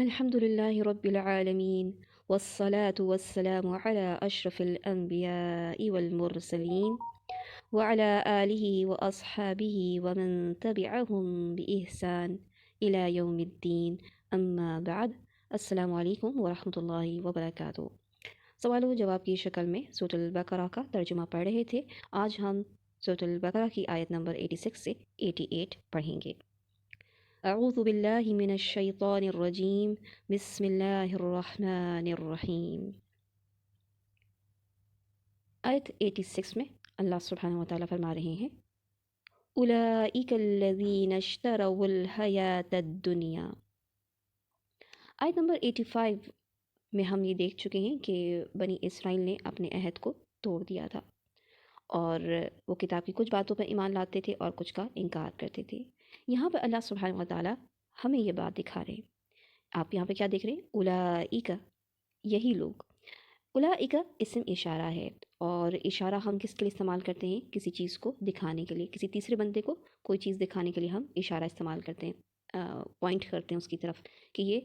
الحمد لله رب العالمين والصلاة والسلام على أشرف الأنبياء والمرسلين وعلى آله وأصحابه ومن تبعهم بإحسان إلى يوم الدين أما بعد السلام عليكم ورحمة الله وبركاته سوال و جواب کی شکل میں سورۃ البقرہ کا ترجمہ پڑھ رہے تھے۔ آج ہم سورۃ البقرہ کی آیت نمبر 86 سے 88 پڑھیں گے۔ اعوذ باللہ من الشیطان الرجیم، بسم اللہ الرحمن الرحیم۔ آیت 86 میں اللہ سبحانہ وتعالیٰ فرما رہے ہیں اولئک الذین اشتروا الحیاۃ الدنیا۔ آیت نمبر 85 میں ہم یہ دیکھ چکے ہیں کہ بنی اسرائیل نے اپنے عہد کو توڑ دیا تھا اور وہ کتاب کی کچھ باتوں پر ایمان لاتے تھے اور کچھ کا انکار کرتے تھے۔ یہاں پر اللہ سبحانہ وتعالیٰ ہمیں یہ بات دکھا رہے ہیں۔ آپ یہاں پہ کیا دیکھ رہے ہیں؟ اولئک، یہی لوگ۔ اولئک اسم اشارہ ہے، اور اشارہ ہم کس کے لیے استعمال کرتے ہیں؟ کسی چیز کو دکھانے کے لیے، کسی تیسرے بندے کو کوئی چیز دکھانے کے لیے ہم اشارہ استعمال کرتے ہیں، پوائنٹ کرتے ہیں اس کی طرف کہ یہ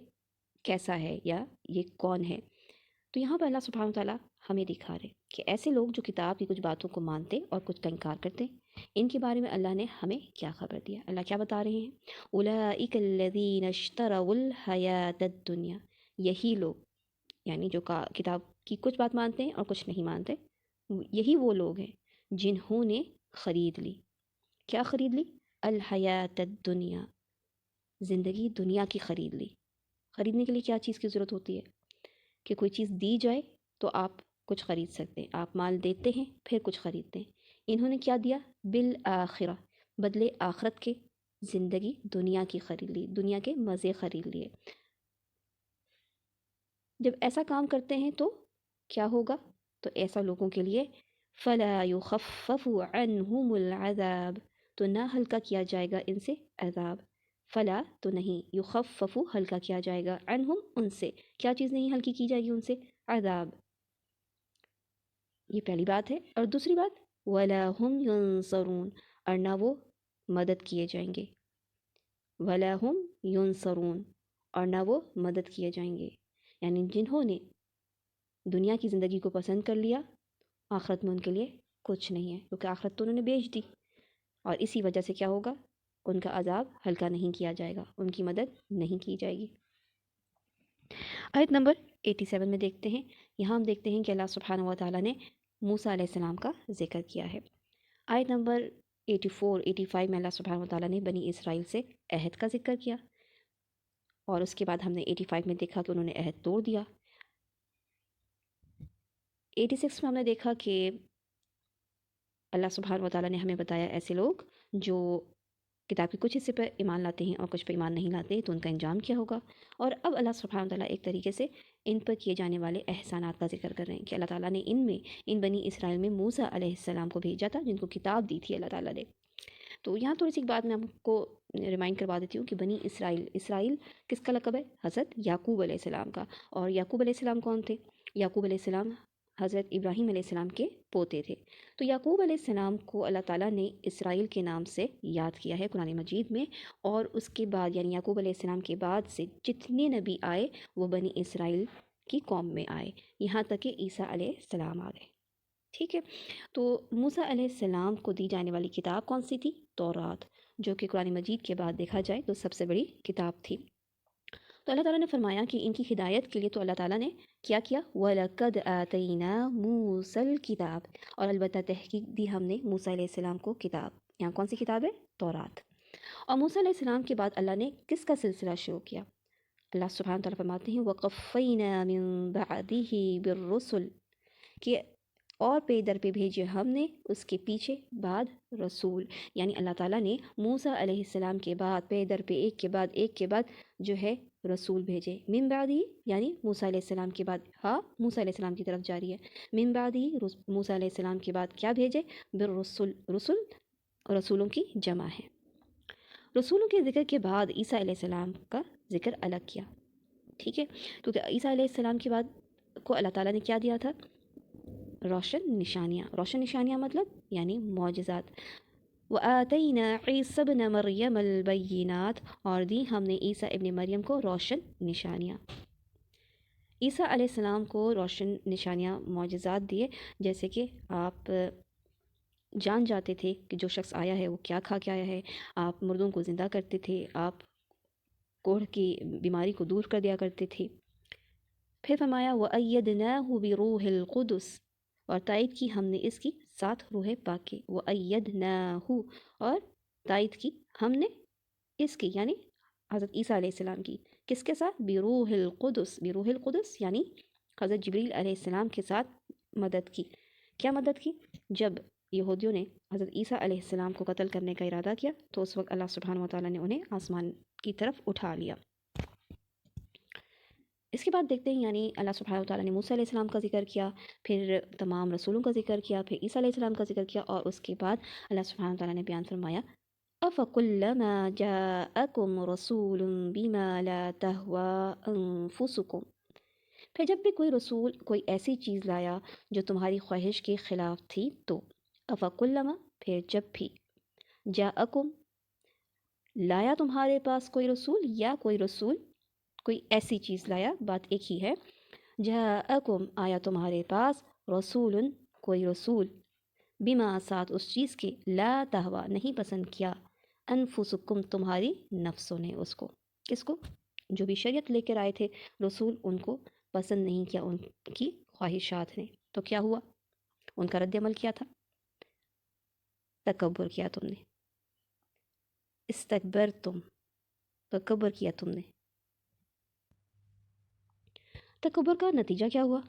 کیسا ہے یا یہ کون ہے۔ تو یہاں پر اللہ سبحانہ وتعالیٰ ہمیں دکھا رہے کہ ایسے لوگ جو کتاب کی کچھ باتوں کو مانتے اور کچھ کا انکار کرتے، ان کے بارے میں اللہ نے ہمیں کیا خبر دیا۔ اللہ کیا بتا رہے ہیں؟ اولئک الذین اشتروا الحیاۃ الدنیا، یہی لوگ، یعنی جو کتاب کی کچھ بات مانتے ہیں اور کچھ نہیں مانتے، یہی وہ لوگ ہیں جنہوں نے خرید لی۔ کیا خرید لی؟ الحیاۃ الدنیا، زندگی دنیا کی خرید لی۔ خریدنے کے لیے کیا چیز کی ضرورت ہوتی ہے؟ کہ کوئی چیز دی جائے تو آپ کچھ خرید سکتے ہیں، آپ مال دیتے ہیں پھر کچھ خریدتے ہیں۔ انہوں نے کیا دیا؟ بالآخرہ، بدلے آخرت کے زندگی دنیا کی خرید لی، دنیا کے مزے خرید لیے۔ جب ایسا کام کرتے ہیں تو کیا ہوگا؟ تو ایسا لوگوں کے لیے فلا یخفف عنہم العذاب، تو نہ ہلکا کیا جائے گا ان سے عذاب۔ فلا تو نہیں، یخفف ہلکا کیا جائے گا، عنہم ان سے، کیا چیز نہیں ہلکی کی جائے گی ان سے؟ عذاب۔ یہ پہلی بات ہے۔ اور دوسری بات ولا ہم ینصرون، اور نہ وہ مدد کیے جائیں گے۔ ولا ہم ینصرون، اور نہ وہ مدد کیے جائیں گے۔ یعنی جنہوں نے دنیا کی زندگی کو پسند کر لیا، آخرت میں ان کے لیے کچھ نہیں ہے، کیونکہ آخرت تو انہوں نے بیچ دی، اور اسی وجہ سے کیا ہوگا؟ ان کا عذاب ہلکا نہیں کیا جائے گا، ان کی مدد نہیں کی جائے گی۔ آیت نمبر 87 میں دیکھتے ہیں، یہاں ہم دیکھتے ہیں کہ اللہ سبحانہ و تعالیٰ نے موسیٰ علیہ السلام کا ذکر کیا ہے۔ آیت نمبر 85 میں اللہ سبحانہ و تعالیٰ نے بنی اسرائیل سے عہد کا ذکر کیا، اور اس کے بعد ہم نے 85 میں دیکھا کہ انہوں نے عہد توڑ دیا۔ 86 میں ہم نے دیکھا کہ اللہ سبحانہ و تعالیٰ نے ہمیں بتایا ایسے لوگ جو کتاب کے کچھ حصے پر ایمان لاتے ہیں اور کچھ پر ایمان نہیں لاتے، تو ان کا انجام کیا ہوگا۔ اور اب اللہ سبحانہ و تعالیٰ ایک طریقے سے ان پر کیے جانے والے احسانات کا ذکر کر رہے ہیں کہ اللہ تعالیٰ نے ان بنی اسرائیل میں موسیٰ علیہ السلام کو بھیجا تھا، جن کو کتاب دی تھی اللہ تعالیٰ نے۔ تو یہاں تھوڑی سی ایک بات میں آپ کو ریمائنڈ کروا دیتی ہوں کہ بنی اسرائیل کس کا لقب ہے؟ حضرت یعقوب علیہ السلام کا۔ اور یعقوب علیہ السلام کون تھے؟ یعقوب علیہ السلام حضرت ابراہیم علیہ السلام کے پوتے تھے۔ تو یعقوب علیہ السلام کو اللہ تعالیٰ نے اسرائیل کے نام سے یاد کیا ہے قرآن مجید میں، اور اس کے بعد یعنی یعقوب علیہ السلام کے بعد سے جتنے نبی آئے وہ بنی اسرائیل کی قوم میں آئے، یہاں تک کہ عیسیٰ علیہ السلام آ گئے۔ ٹھیک ہے، تو موسیٰ علیہ السلام کو دی جانے والی کتاب کون سی تھی؟ تورات، جو کہ قرآن مجید کے بعد دیکھا جائے تو سب سے بڑی کتاب تھی۔ تو اللہ تعالیٰ نے فرمایا کہ ان کی ہدایت کے لیے تو اللہ تعالیٰ نے کیا کیا؟ وَلَقَدْ آتَيْنَا مُوسَى الْكِتَابَ، اور البتہ تحقیق دی ہم نے موسیٰ علیہ السلام کو کتاب۔ یہاں کون سی کتاب ہے؟ تورات۔ اور موسیٰ علیہ السلام کے بعد اللہ نے کس کا سلسلہ شروع کیا؟ اللہ سبحانہ تعالیٰ فرماتے ہیں وَقَفَّيْنَا مِن بَعْدِهِ بِالرُّسُلِ، کہ اور پہ در پہ بھیجے ہم نے اس کے پیچھے بعد رسول، یعنی اللہ تعالیٰ نے موسیٰ علیہ السلام کے بعد پہ در پہ ایک کے بعد جو ہے رسول بھیجے۔ من بعدی یعنی موسیٰ علیہ السلام کے بعد، ہاں موسیٰ علیہ السلام کی طرف جاری ہے، من بعدی موسیٰ علیہ السلام کے بعد کیا بھیجے؟ بالرسل، رسولوں کی جمع ہے۔ رسولوں کے ذکر کے بعد عیسیٰ علیہ السلام کا ذکر الگ کیا۔ ٹھیک ہے، تو عیسیٰ علیہ السلام کے بعد کو اللہ تعالیٰ نے کیا دیا تھا؟ روشن نشانیاں مطلب یعنی معجزات۔ وآتینا عیسی ابن مریم البینات، اور دی ہم نے عیسیٰ ابن مریم کو روشن نشانیاں. عیسیٰ علیہ السلام کو روشن نشانیاں معجزات دیے، جیسے کہ آپ جان جاتے تھے کہ جو شخص آیا ہے وہ کیا کھا کے آیا ہے، آپ مردوں کو زندہ کرتے تھے، آپ کوڑھ کی بیماری کو دور کر دیا کرتے تھے. پھر فرمایا وَأَيَّدْنَاهُ بِرُوحِ الْقُدُسِ، اور تائید کی ہم نے اس کی ساتھ روح پاک کی. وَأَيَّدْنَاهُ، اور تائید کی ہم نے اس کی یعنی حضرت عیسیٰ علیہ السلام کی، کس کے ساتھ؟ بروح القدس. بروح القدس یعنی حضرت جبریل علیہ السلام کے ساتھ مدد کی. کیا مدد کی؟ جب یہودیوں نے حضرت عیسیٰ علیہ السلام کو قتل کرنے کا ارادہ کیا تو اس وقت اللہ سبحانہ و تعالیٰ نے انہیں آسمان کی طرف اٹھا لیا. اس کے بعد دیکھتے ہیں یعنی اللہ سبحانہ و تعالیٰ نے موسیٰ علیہ السلام کا ذکر کیا، پھر تمام رسولوں کا ذکر کیا، پھر عیسیٰ علیہ السلام کا ذکر کیا، اور اس کے بعد اللہ سبحانہ و تعالیٰ نے بیان فرمایا أَفَكُلَّمَا جَاءَكُمْ رَسُولٌ بِمَا لَا تَهْوَىٰ أَنفُسُكُمْ، پھر جب بھی کوئی رسول کوئی ایسی چیز لایا جو تمہاری خواہش کے خلاف تھی تو أَفَكُلَّمَا، پھر جب بھی جَاءَكُمْ لایا تمہارے پاس کوئی رسول، یا کوئی رسول کوئی ایسی چیز لایا، بات ایک ہی ہے. جَاءَكُمْ آیا تمہارے پاس، رسول کوئی رسول، بما ساتھ اس چیز کے، لا تہوا نہیں پسند کیا، انفسکم تمہاری نفسوں نے اس کو. کس کو؟ جو بھی شریعت لے کر آئے تھے رسول، ان کو پسند نہیں کیا ان کی خواہشات نے. تو کیا ہوا؟ ان کا رد عمل کیا تھا؟ تکبر کیا تم نے، استکبرتم، تکبر کیا تم نے. تکبر کا نتیجہ کیا ہوا؟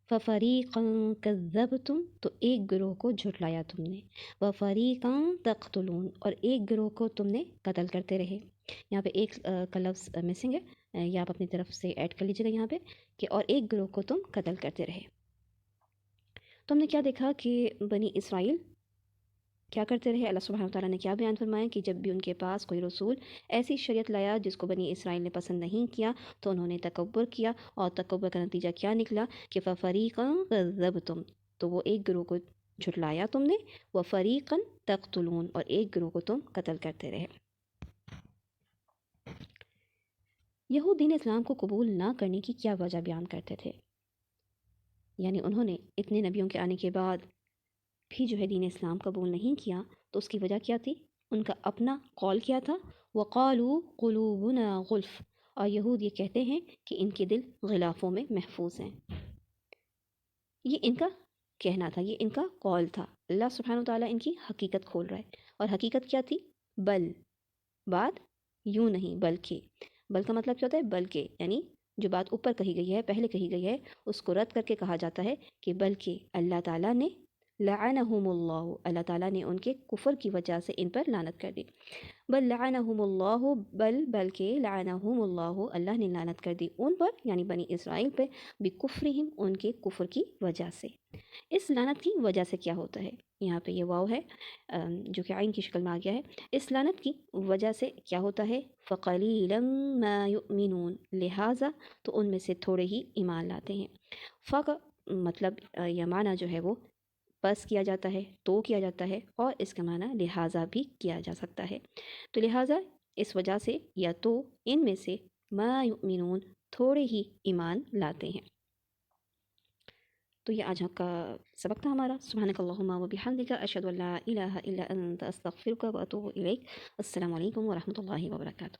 فَفَرِيقًا كَذَّبْتُمْ، تو ایک گروہ کو جھٹلایا تم نے. وَفَرِيقًا تَقْتُلُونَ، اور ایک گروہ کو تم نے قتل کرتے رہے. یہاں پہ ایک کا لفظ مسنگ ہے، یا آپ اپنی طرف سے ایڈ کر لیجیے گا یہاں پہ کہ اور ایک گروہ کو تم قتل کرتے رہے. تو ہم نے کیا دیکھا کہ بنی اسرائیل کیا کرتے رہے. اللہ سبحانہ وتعالیٰ نے کیا بیان فرمایا کہ جب بھی ان کے پاس کوئی رسول ایسی شریعت لایا جس کو بنی اسرائیل نے پسند نہیں کیا تو انہوں نے تکبر کیا، اور تکبر کا نتیجہ کیا نکلا کہ فَفَرِيقًا كَذَّبْتُمْ، تو وہ ایک گروہ کو جھٹلایا تم نے، وَفَرِيقًا تَقْتُلُونَ، اور ایک گروہ کو تم قتل کرتے رہے. یہود دین اسلام کو قبول نہ کرنے کی کیا وجہ بیان کرتے تھے؟ یعنی انہوں نے اتنے نبیوں کے آنے کے بعد بھی جو ہے دین اسلام قبول نہیں کیا، تو اس کی وجہ کیا تھی؟ ان کا اپنا قول کیا تھا، وَقَالُوا قُلُوبُنَا غُلْفٌ، اور یہود یہ کہتے ہیں کہ ان کے دل غلافوں میں محفوظ ہیں. یہ ان کا کہنا تھا، یہ ان کا قول تھا. اللہ سبحانہ وتعالیٰ ان کی حقیقت کھول رہا ہے، اور حقیقت کیا تھی؟ بل، بات یوں نہیں بلکہ. بل کا مطلب کیا ہوتا ہے؟ بلکہ یعنی جو بات اوپر کہی گئی ہے، پہلے کہی گئی ہے، اس کو رد کر کے کہا جاتا ہے کہ بلکہ اللہ تعالیٰ نے لعنہم اللہ، اللہ تعالیٰ نے ان کے کفر کی وجہ سے ان پر لعنت کر دی. بل لعنہم اللہ، بلکہ لعنہم اللہ، اللہ نے لعنت کر دی ان پر یعنی بنی اسرائیل پہ، بکفرہم ان کے کفر کی وجہ سے. اس لعنت کی وجہ سے کیا ہوتا ہے؟ یہاں پہ یہ واو ہے جو کہ عین کی شکل میں آ گیا ہے. اس لعنت کی وجہ سے کیا ہوتا ہے؟ فَقَلِيلًا مَا يُؤْمِنُونَ، لہٰذا تو ان میں سے تھوڑے ہی ایمان لاتے ہیں. فق مطلب یہ معنی جو ہے وہ بس کیا جاتا ہے، تو کیا جاتا ہے، اور اس کا معنی لہٰذا بھی کیا جا سکتا ہے. تو لہٰذا اس وجہ سے یا تو ان میں سے ما یؤمنون تھوڑے ہی ایمان لاتے ہیں. تو یہ آج کا سبق تھا ہمارا. سبحانک اللہم و بحمدک، اشہد ان لا الہ الا انت، استغفرک و اتوب الیک. السلام علیکم ورحمۃ اللہ وبرکاتہ.